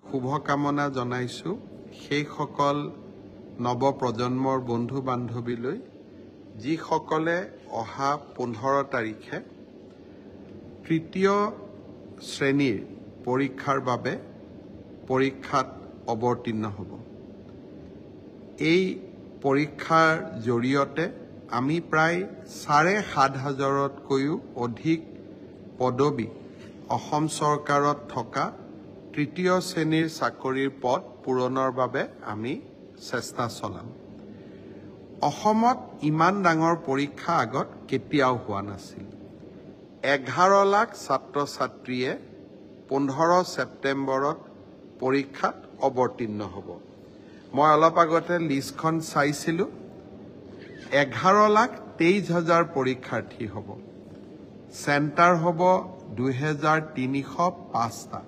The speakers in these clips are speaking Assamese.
শুভকামনা জনাইছো সেই সকল নৱপ্ৰজন্মৰ বন্ধু বান্ধৱীলৈ যিসকলে অহা 15 তাৰিখে তৃতীয় শ্ৰেণীৰ পৰীক্ষাৰ বাবে পৰীক্ষাত অৱতীৰ্ণ হ'ব। এই পৰীক্ষাৰ জৰিয়তে আমি প্ৰায় 7,500তকৈও অধিক পদবী অসম চৰকাৰত থকা তৃতীয় শ্ৰেণীৰ চাকৰিৰ পদ পূৰণৰ বাবে আমি চেষ্টা চলাম। অসমত ইমান ডাঙৰ পৰীক্ষা আগত কেতিয়াও হোৱা নাছিল। 11 লাখ ছাত্ৰ ছাত্ৰীয়ে 15 ছেপ্টেম্বৰত পৰীক্ষাত অৱতীৰ্ণ হ'ব। মই অলপ আগতে লিষ্টখন চাইছিলোঁ। 11,23,000 পৰীক্ষাৰ্থী হ'ব। চেণ্টাৰ হ'ব 2,305টা।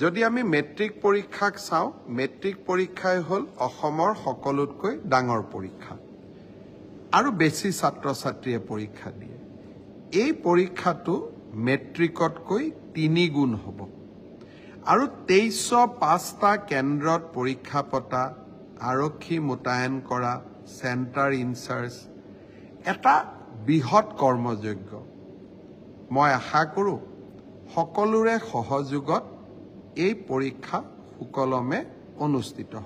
যদি আমি মেট্ৰিক পৰীক্ষাক চাওঁ, মেট্ৰিক পৰীক্ষাই হ'ল অসমৰ সকলোতকৈ ডাঙৰ পৰীক্ষা আৰু বেছি ছাত্ৰ ছাত্ৰীয়ে পৰীক্ষা দিয়ে। এই পৰীক্ষাটো মেট্ৰিকতকৈ 3 গুণ হ'ব আৰু 2305টা কেন্দ্ৰত পৰীক্ষা পতা, আৰক্ষী মোতায়েন কৰা, চেণ্টাৰ ইনচাৰ্জ এটা বৃহৎ কৰ্মযজ্ঞ। মই আশা কৰোঁ সকলোৰে সহযোগত এই পৰীক্ষা সুকলমে অনুষ্ঠিত হ'ব।